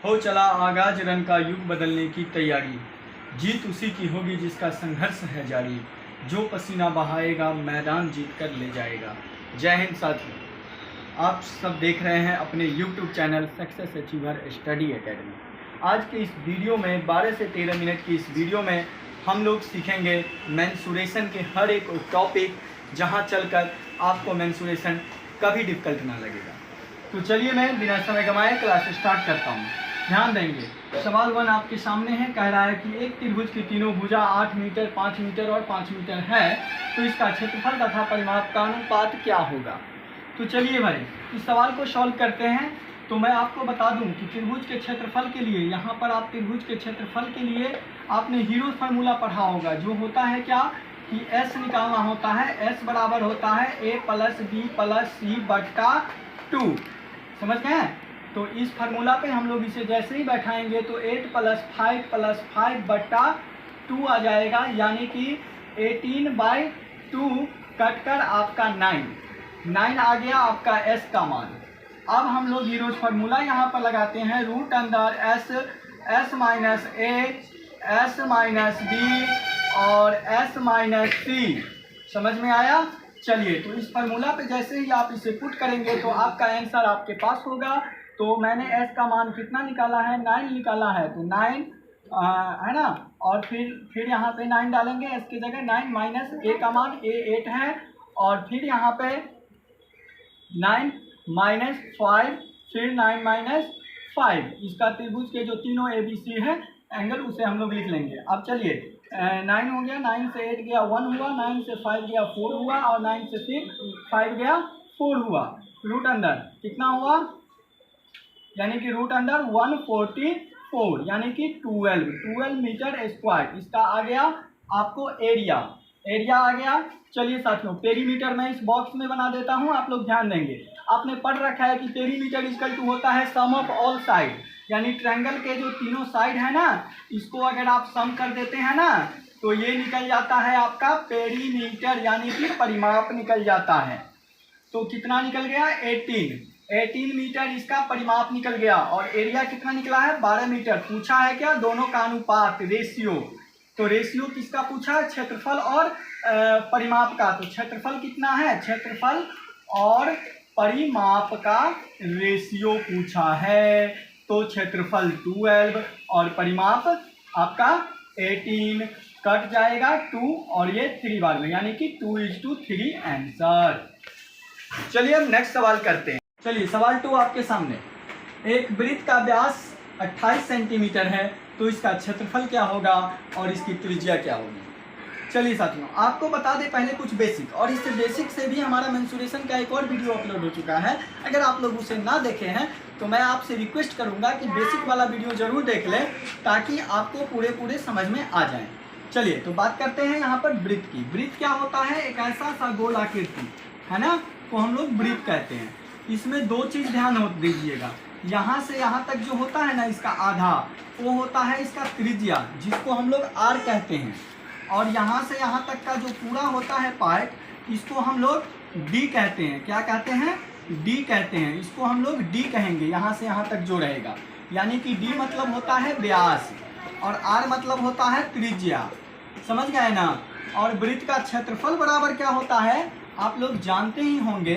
हो चला आगाज रन का युग बदलने की तैयारी। जीत उसी की होगी जिसका संघर्ष है जारी। जो पसीना बहाएगा मैदान जीत कर ले जाएगा। जय हिंद साथियों, आप सब देख रहे हैं अपने YouTube channel success achiever study academy. आज के इस वीडियो में 12 से 13 मिनट की इस वीडियो में हम लोग सीखेंगे मेंसुरेशन के हर एक टॉपिक, जहां चलकर आपको मेंसुरेशन कभी डिफिकल्ट ना लगेगा। तो चलिए मैं बिना समय गंवाए क्लास स्टार्ट करता हूं। ध्यान देंगे। सवाल 1 आपके सामने है। कह रहा है कि एक त्रिभुज की तीनों भुजा 8 मीटर, 5 मीटर और 5 मीटर है, तो इसका क्षेत्रफल तथा परिमाप का अनुपात क्या होगा। तो चलिए भाई इस सवाल को सॉल्व करते हैं। तो मैं आपको बता दूं कि त्रिभुज के क्षेत्रफल के लिए, यहाँ पर आप त्रिभुज के क्षेत्रफल के लिए आपने हीरो फार्मूला पढ़ा होगा, जो होता है क्या कि S निकालना होता है। S बराबर होता है A + B + C बट्टा 2। समझ गए। तो इस फार्मूला पे हम लोग इसे जैसे ही बैठाएंगे तो 8 + 5 + 5 बट्टा 2 आ जाएगा, यानी कि 18/2 कटकर आपका 9 आ गया आपका S का मान। अब हम लोग हीरोज फार्मूला यहाँ पर लगाते हैं। Root under S - A S - B और S - C। समझ में आया। चलिए तो इस फार्मूला पे जैसे ही आप इसे पुट करेंगे तो आपका आंसर आपके पास होगा। तो मैंने S का मान कितना निकाला है, 9 निकाला है, तो 9 है ना। और फिर यहाँ पे 9 डालेंगे S की जगह। 9 माइनस A का मान A 8 है, और फिर यहाँ पे 9 माइनस 5, फिर 9 माइनस 5। इसका त्रिभुज के जो तीनों ABC है एंगल, उसे हम लोग लिख लेंगे। अब चलिए 9 हो गया, 9 से 8 गया 1 हुआ, 9 से 5 गया 4 हुआ, और 9 से फिर 5 गया 4 हुआ। रूट अंडर कितना हुआ, यानी कि रूट अंडर 144, यानी कि 12 मीटर स्क्वायर। इसका आ गया आपको एरिया आ गया। चलिए साथियों, पेरीमीटर मैं इस बॉक्स में बना देता हूं, आप लोग ध्यान देंगे। आपने पढ़ रखा है कि पेरीमीटर इक्वल टू होता है सम ऑफ ऑल साइड, यानी ट्रायंगल के जो तीनों साइड है ना, इसको अगर आप सम कर देते हैं ना, तो ये निकल जाता है आपका पेरीमीटर, यानी कि परिमाप निकल जाता है। तो कितना निकल गया, 18 मीटर इसका परिमाप निकल गया। और एरिया कितना निकला है, 12 मीटर। पूछा है क्या, दोनों का अनुपात, रेशियो। तो रेशियो किसका पूछा है, क्षेत्रफल और परिमाप का। तो क्षेत्रफल कितना है, क्षेत्रफल और परिमाप का रेशियो पूछा है। तो क्षेत्रफल 12 और परिमाप आपका 18, कट जाएगा 2 और ये 3 बार में, यानी कि 2:3 आंसर। चलिए अब नेक्स्ट सवाल करते हैं। चलिए सवाल 2 आपके सामने। एक वृत्त का व्यास 28 सेंटीमीटर है, तो इसका क्षेत्रफल क्या होगा और इसकी त्रिज्या क्या होगी। चलिए साथियों, आपको बता दें पहले कुछ बेसिक, और इससे बेसिक से भी हमारा मेंसुरेशन का एक और वीडियो अपलोड हो चुका है। अगर आप लोग उसे ना देखे हैं तो मैं आपसे रिक्वेस्ट करूंगा कि बेसिक वाला वीडियो जरूर देख लें, ताकि आपको पूरे समझ में आ जाए। चलिए तो बात करते हैं यहाँ पर वृत्त की। वृत्त क्या होता है, एक ऐसा सा गोल आकृति है ना, को हम लोग वृत्त कहते हैं। इसमें 2 चीज ध्यान दीजिएगा। यहाँ से यहाँ तक जो होता है ना, इसका आधा, वो होता है इसका त्रिज्या, जिसको हम लोग R कहते हैं। और यहाँ से यहाँ तक का जो पूरा होता है पार्ट, इसको हम लोग D कहते हैं। क्या कहते हैं, D कहते हैं। इसको हम लोग D कहेंगे, यहाँ से यहाँ तक जो रहेगा। यानी कि D मतलब होता है व्यास और R मतलब होता है त्रिज्या। समझ गए ना। और वृत्त का क्षेत्रफल बराबर क्या होता है, आप लोग जानते ही होंगे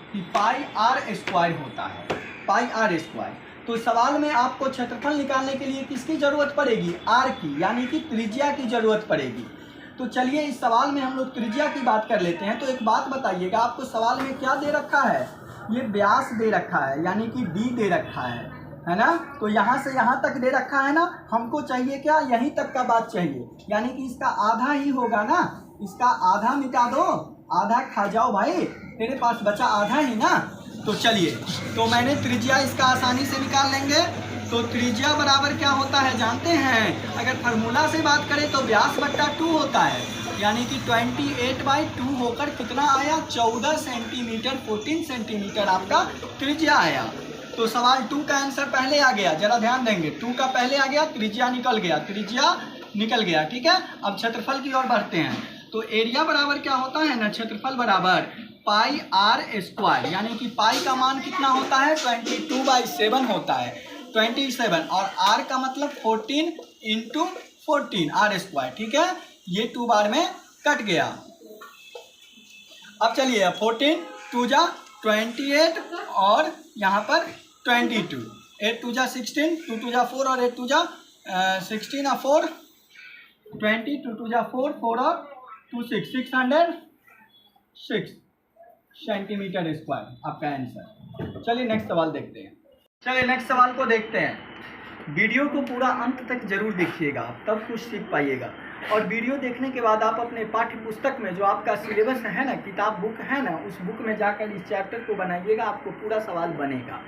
कि πr² होता है, πr²। तो सवाल में आपको क्षेत्रफल निकालने के लिए किसकी जरूरत पड़ेगी, R की, यानी कि त्रिज्या की जरूरत पड़ेगी। तो चलिए इस सवाल में हम लोग त्रिज्या की बात कर लेते हैं। तो एक बात बताइएगा, आपको सवाल में क्या दे रखा है, ये व्यास दे रखा है, यानी कि D दे रखा है ना। तो यहाँ से यहाँ तक दे रखा है ना, हमको चाहिए क्या, यहीं तक का बात चाहिए, यानी कि इसका आधा ही होगा ना। इसका आधा मिटा दो, आधा खा जाओ भाई, तेरे पास बचा आधा ही ना। तो चलिए, तो मैंने त्रिज्या इसका आसानी से निकाल लेंगे। तो त्रिज्या बराबर क्या होता है जानते हैं, अगर फार्मूला से बात करें तो व्यास बट्टा 2 होता है, यानी कि 28/2 होकर कितना आया, 14 सेंटीमीटर, 14 सेंटीमीटर आपका त्रिज्या आया। तो सवाल 2 का आंसर पहले आ गया, जरा ध्यान देंगे। 2 का पहले आ गया, त्रिज्या निकल गया, ठीक है। अब क्षेत्रफल की ओर बढ़ते हैं। तो एरिया बराबर क्या होता है ना, क्षेत्रफल बराबर πr², यानी कि पाई का मान कितना होता है, 22/7 होता है। 27 और r का मतलब 14 इंटू 14 r स्क्वायर, ठीक है। ये 2 बार में कट गया। अब चलिए 14 2 जा 28 और यहाँ पर 22, 8 2 जा 16, 2 2 जा 4 और 8 2 जा 16 और 4 20, 2 2 जा 4, 4 और 2 6, 606 सेंटीमीटर स्क्वायर आपका आंसर। चलिए नेक्स्ट सवाल देखते हैं। चलिए नेक्स्ट सवाल को देखते हैं। वीडियो को पूरा अंत तक जरूर देखिएगा, तब कुछ सीख पाइएगा। और वीडियो देखने के बाद आप अपने पाठ्य पुस्तक में जो आपका सिलेबस है ना, किताब बुक है ना, उस बुक में जाकर इस चैप्टर को बनाइएगा, आपको पूरा सवाल बनेगा।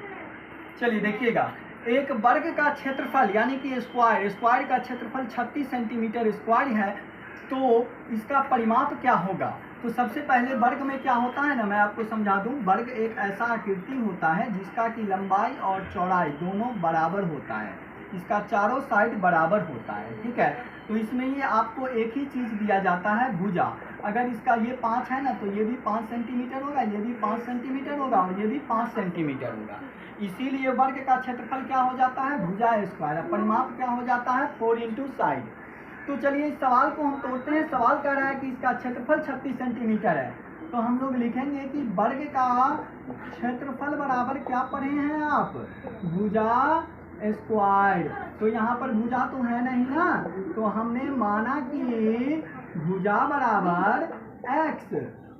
चलिए देखिएगा, एक वर्ग का क्षेत्रफल यानी कि स्क्वायर का क्षेत्रफल 36 सेंटीमीटर स्क्वायर है, तो इसका परिमाप क्या होगा। तो सबसे पहले वर्ग में क्या होता है ना, मैं आपको समझा दूं। वर्ग एक ऐसा आकृति होता है जिसका कि लंबाई और चौड़ाई दोनों बराबर होता है, इसका चारों साइड बराबर होता है, ठीक है। तो इसमें ये आपको एक ही चीज़ दिया जाता है, भुजा। अगर इसका ये 5 है ना, तो ये भी 5 सेंटीमीटर होगा, ये भी 5 सेंटीमीटर होगा और ये भी 5 सेंटीमीटर होगा। इसीलिए वर्ग का क्षेत्रफल क्या हो जाता है, भुजा स्क्वायर। परिमाप क्या हो जाता है, 4 इंटू साइड। तो चलिए इस सवाल को हम तोड़ते हैं। सवाल कह रहा है कि इसका क्षेत्रफल 36 सेंटीमीटर है, तो हम लोग लिखेंगे कि वर्ग का क्षेत्रफल बराबर क्या पढ़े हैं आप, भुजा स्क्वायर। तो यहाँ पर भुजा तो है नहीं ना, तो हमने माना कि भुजा बराबर x।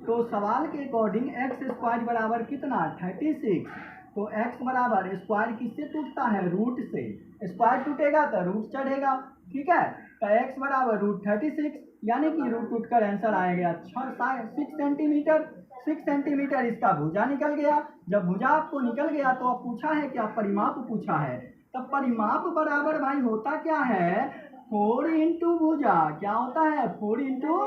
तो सवाल के अकॉर्डिंग x स्क्वायर बराबर कितना, 36। तो x बराबर स्क्वायर किससे टूटता है, रूट से। स्क्वायर टूटेगा तो रूट चढ़ेगा, ठीक है। तो x बराबर रूट 36, यानी कि रूट टूट कर आंसर आएगा 6 सेंटीमीटर। 6 सेंटीमीटर इसका भुजा निकल गया। जब भुजा आपको निकल गया तो अब पूछा है क्या, परिमाप पूछा है। तब परिमाप बराबर भाई होता क्या है, 4 इंटू भुजा। क्या होता है, 4 इंटू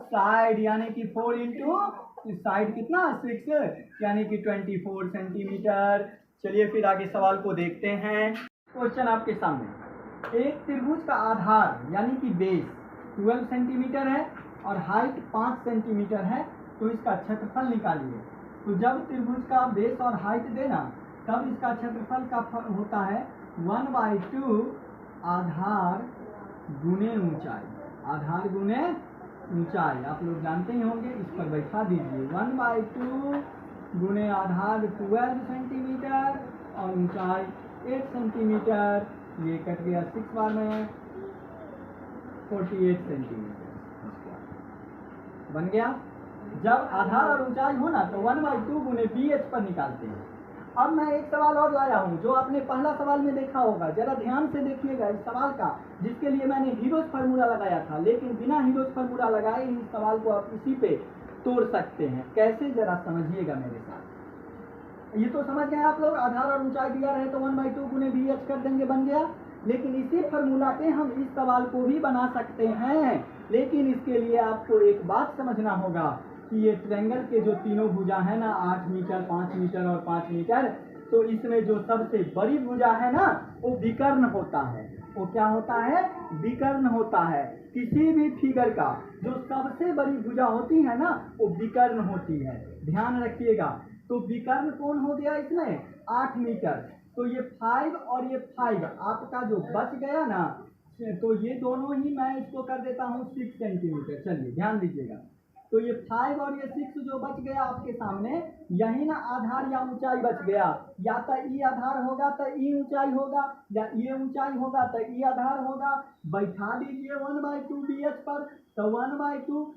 साइड, यानी कि 4 इंटू साइड कितना, 6, यानी कि 24 सेंटीमीटर। चलिए फिर आगे सवाल को देखते हैं। क्वेश्चन आपके सामने, एक त्रिभुज का आधार यानी कि बेस 12 सेंटीमीटर है और हाइट 5 सेंटीमीटर है, तो इसका क्षेत्रफल निकालिए। तो जब त्रिभुज का बेस और हाइट देना, तब इसका क्षेत्रफल का होता है 1/2 आधार गुने ऊंचाई। आधार गुने ऊंचाई आप लोग जानते ही होंगे, इस पर बैठा दीजिए। 1/2 गुने आधार 12 सेंटीमीटर और ऊंचाई 8 सेंटीमीटर। ये कट गया 6 बार में, 48 सेंटीमीटर बन गया। जब आधार और ऊंचाई हो ना, तो 1/2 गुने BH पर निकालते हैं। अब मैं एक सवाल और लाया हूँ जो आपने पहला सवाल में देखा होगा, जरा ध्यान से देखिएगा इस सवाल का, जिसके लिए मैंने हीरोज फार्मूला लगाया था। लेकिन बिना हीरोज फार्मूला लगाए इस सवाल को आप इसी पे तोड़ सकते हैं। कैसे, जरा समझिएगा मेरे साथ। ये तो समझ गए आप लोग, आधार और ऊंचाई दिया रहे तो 1/2 गुने BH कर देंगे, बन गया। लेकिन इसी फार्मूला पे हम इस सवाल को भी बना सकते हैं। लेकिन इसके लिए आपको एक बात समझना होगा कि ये ट्रायंगल के जो तीनों भुजा है ना, 8 मीटर, 5 मीटर और 5 मीटर, तो इसमें जो सबसे बड़ी भुजा है ना, वो विकर्ण होता है। वो क्या होता है, विकर्ण होता है। किसी भी फिगर का जो सबसे बड़ी भुजा होती है ना, वो विकर्ण होती है, ध्यान रखिएगा। तो विकर्ण कौन हो गया इसमें, 8 मीटर। तो ये 5 और ये 5 आपका जो बच गया ना, तो ये दोनों ही मैं इसको कर देता हूँ 6 सेंटीमीटर। चलिए ध्यान दीजिएगा। तो ये 5 और ये 6 जो बच गया आपके सामने, यही ना आधार या ऊंचाई बच गया। या तो ई आधार होगा तो ई ऊंचाई होगा, या ये ऊंचाई होगा तो ई आधार होगा। बैठा दीजिए 1/2 BH पर। तो 1/2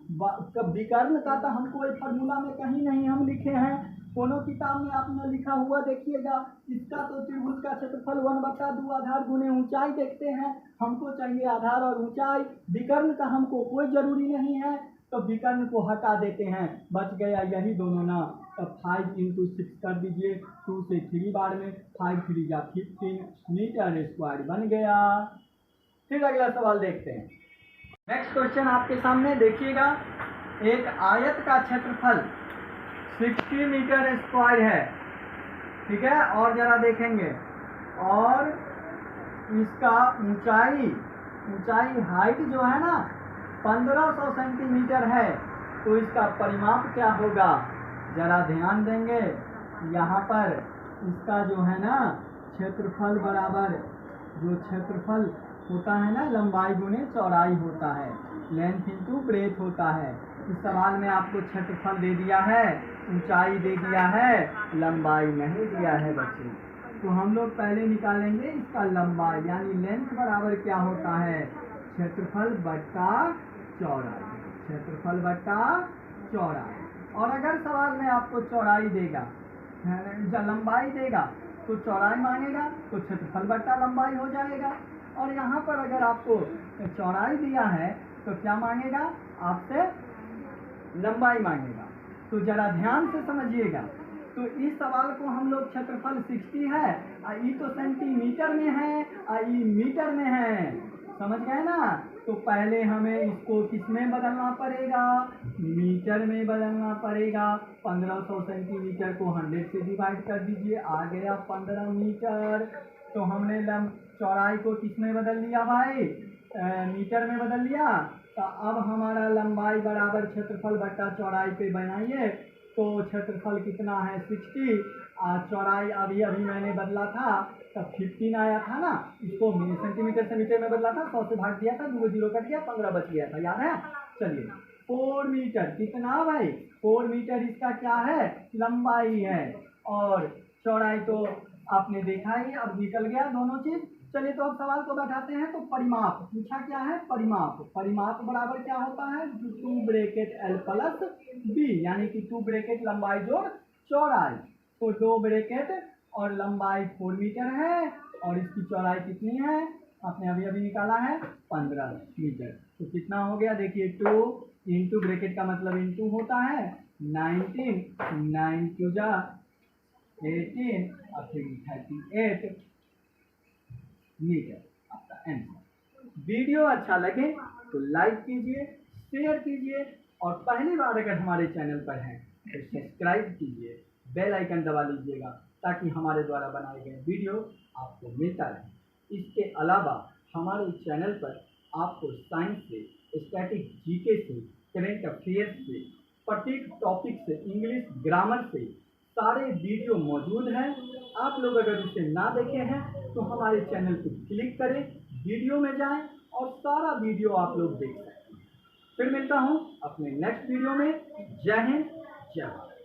विकर्ण का तो हम कोई फार्मूला में कहीं नहीं हम लिखे हैं, कोनो किताब में आपने लिखा हुआ देखिएगा। इसका तो त्रिभुज का क्षेत्रफल 1/2 आधार गुने ऊंचाई देखते हैं। हमको चाहिए आधार और ऊंचाई, विकर्ण का हमको कोई जरूरी नहीं है, तो विकर्ण को हटा देते हैं। बच गया यही दोनों ना। तो 5 इंटू 6 कर दीजिए, 2 से 3 बार में, 5 3 जा 15 मीटर स्क्वायर बन गया। फिर अगला सवाल देखते हैं। नेक्स्ट क्वेश्चन आपके सामने देखिएगा। एक आयत का क्षेत्रफल 60 मीटर स्क्वायर है, ठीक है। और जरा देखेंगे, और इसका ऊंचाई हाइट जो है ना 1500 सेंटीमीटर है, तो इसका परिमाप क्या होगा, जरा ध्यान देंगे। यहाँ पर इसका जो है ना क्षेत्रफल बराबर, जो क्षेत्रफल होता है ना, लंबाई गुने चौड़ाई होता है, लेंथ इंटू ब्रेथ होता है। इस सवाल में आपको क्षेत्रफल दे दिया है, ऊंचाई दे दिया है, लंबाई नहीं दिया है बच्चे। तो हम लोग पहले निकालेंगे इसका लंबाई, यानी लेंथ बराबर क्या होता है, क्षेत्रफल बट्टा चौड़ाई, क्षेत्रफल बट्टा चौड़ाई। और अगर सवाल में आपको चौड़ाई देगा, लंबाई देगा, तो चौड़ाई मांगेगा तो क्षेत्रफल बट्टा लंबाई हो जाएगा। और यहाँ पर अगर आपको चौड़ाई दिया है तो क्या मांगेगा, आपसे लंबाई मांगेगा। तो जरा ध्यान से समझिएगा। तो इस सवाल को हम लोग क्षेत्रफल 60 है, ई तो सेंटीमीटर में है, ई मीटर में है, समझ गए ना। तो पहले हमें इसको किस में बदलना पड़ेगा, मीटर में बदलना पड़ेगा। 1500 सेंटीमीटर को 100 से डिवाइड कर दीजिए, आ गया 15 मीटर। तो हमने चौड़ाई को किस में बदल लिया भाई, मीटर में बदल लिया। तो अब हमारा लंबाई बराबर क्षेत्रफल बट्टा चौड़ाई पे बनाइए। तो क्षेत्रफल कितना है 60, चौड़ाई अभी अभी मैंने बदला था तब 15 आया था ना, इसको सेंटीमीटर से मीटर में बदला था, 100 से भाग दिया था, 2 जीरो कट गया, 15 बच गया था, याद है। चलिए 4 मीटर कितना भाई, 4 मीटर इसका क्या है, लंबाई है, और चौड़ाई तो आपने देखा ही, अब निकल गया दोनों चीज। चलिए तो अब सवाल को बैठाते हैं। तो परिमाप पूछा क्या है, परिमाप, परिमाप बराबर क्या होता है, 2 ब्रैकेट L प्लस B, यानी कि 2 ब्रैकेट लंबाई जोड़ चौड़ाई। तो 2 ब्रैकेट और लंबाई 4 मीटर है, और इसकी चौड़ाई कितनी है, आपने अभी अभी निकाला है 15 मीटर। तो कितना हो गया, देखिए 2 इंटू ब्रैकेट का मतलब इंटू होता है, 19, 9 टू जा 18 और 38 मीटर आपका आंसर। वीडियो अच्छा लगे तो लाइक कीजिए, शेयर कीजिए, और पहली बार अगर हमारे चैनल पर हैं तो सब्सक्राइब कीजिए, बेल आइकन दबा लीजिएगा, ताकि हमारे द्वारा बनाए गए वीडियो आपको मिलता रहे। इसके अलावा हमारे चैनल पर आपको साइंस से, स्टैटिक, जीके से, करेंट अफेयर्स से, प्रत्येक टॉपिक से, इंग्लिश ग्रामर से सारे वीडियो मौजूद हैं। आप लोग अगर इसे ना देखे हैं तो हमारे चैनल को क्लिक करें, वीडियो में जाएं और सारा वीडियो आप लोग देख सकते हैं। फिर मिलता हूं अपने नेक्स्ट वीडियो में। जय हिंद, जय भारत।